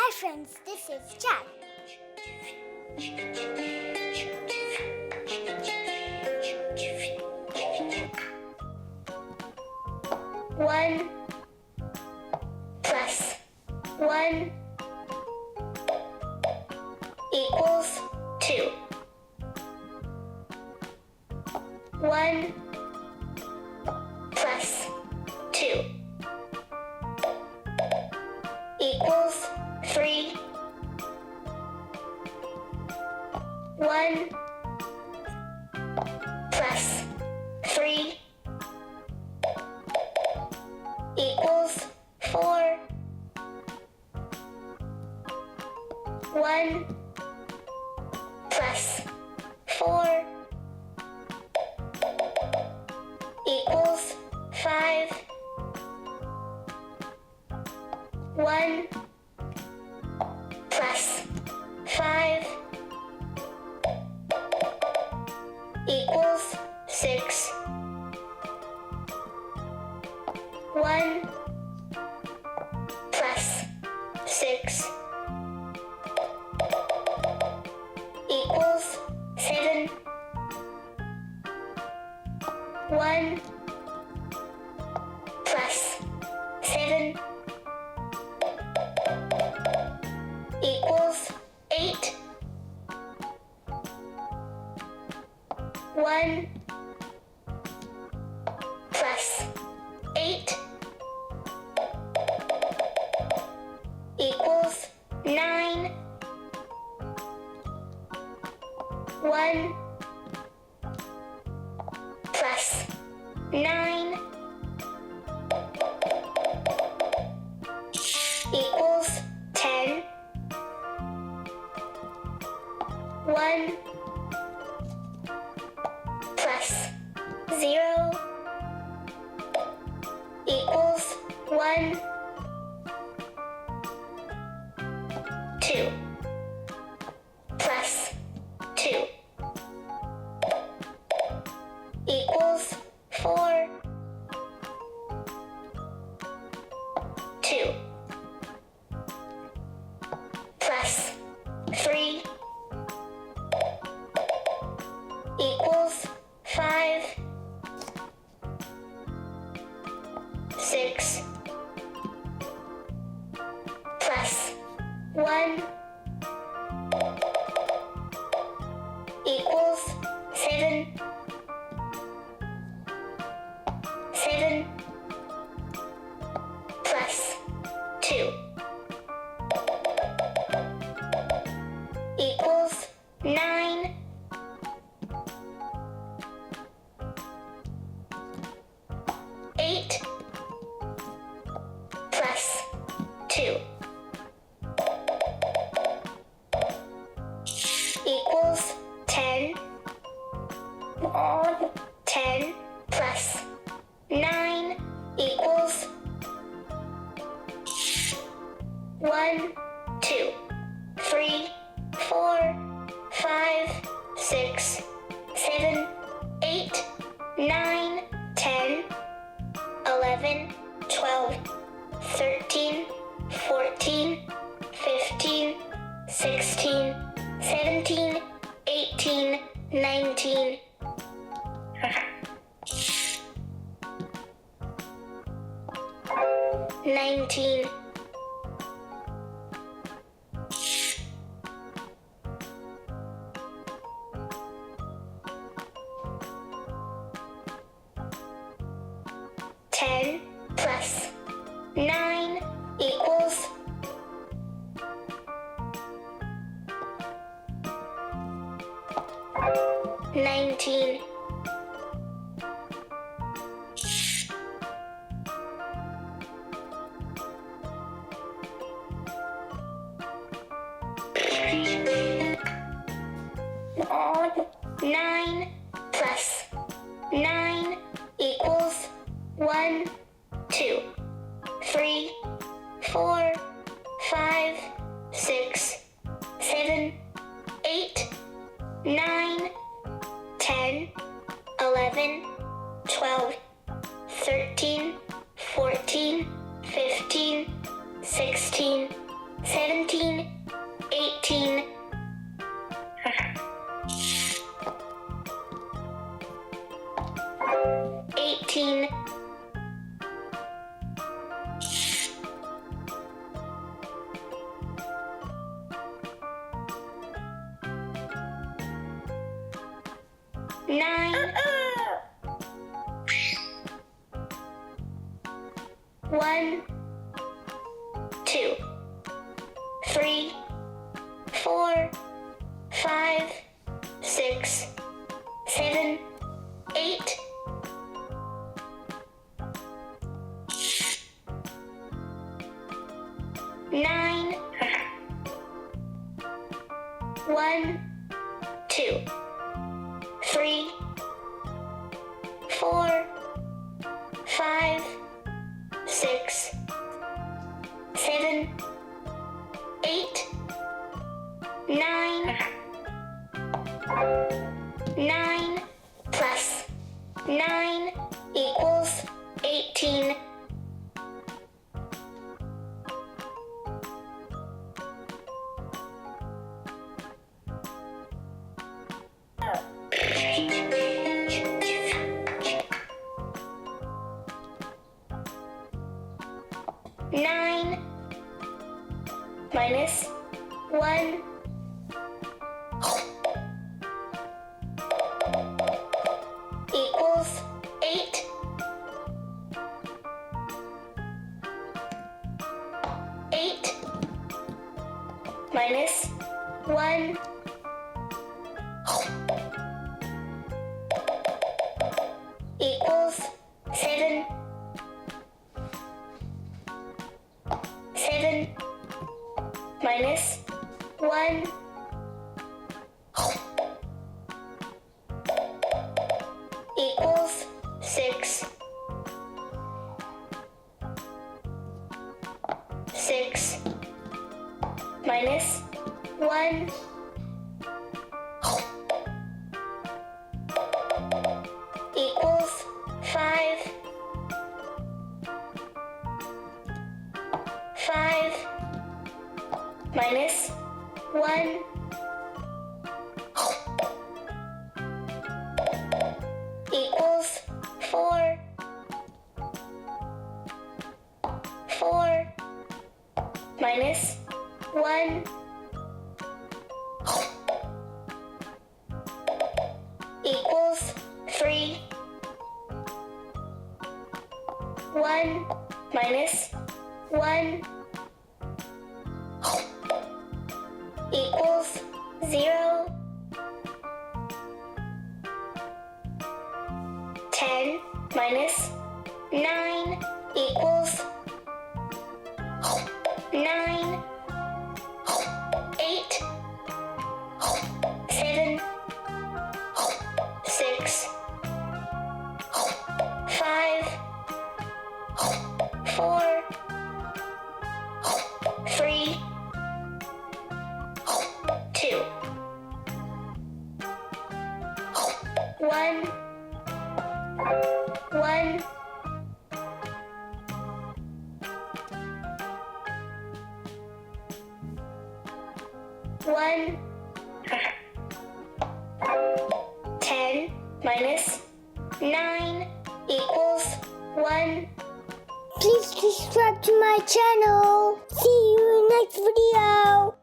Hi friends, this is Jack. One plus one equals two. One plus two equals three. One plus three equals four. One plus four equals five. One plus five equals six. One plus six equals seven. One plus seven equals eight. One plus eight equals nine. One plus nine equals 10. One plus zero equals one. Two plus two equals four. Two plus three equals five. Six plus one equals seven. Seven plus two equals nine. Eight plus two equals 10. 10 plus 9 equals 1, 2, 3, 4, 5, 6, 7, 8, 9, 10, 11, 12, 13, 14, 15, 16, 17, 18, 19. 19. 10 plus 9 equals 19. 9 plus 9 equals 1, 2, 3, 4, 5, 6, 7, 8, 9, 10, 11, 12, 13, 14, 15, 16, 17, 9. 1, 2, 3, 4, 5, 6, 7, 8. 9. 1, 2, 3, 4, 5, 6, 7, 8. 9. 9 plus 9 equals 18. 9 minus 1 equals 8. 8 minus 1 equals 7. 7 minus 1 equals 6. 6 minus 1 equals 5. 5 minus 1 equals 4. 4 minus 1 equals 3. 1 minus 1 equals 0. 10 minus 9 equals 9. 8, 7, 6, 5, 4, 3, 2, 1, 1. 1. 10 minus 9 equals 1. Please subscribe to my channel. See you in next video.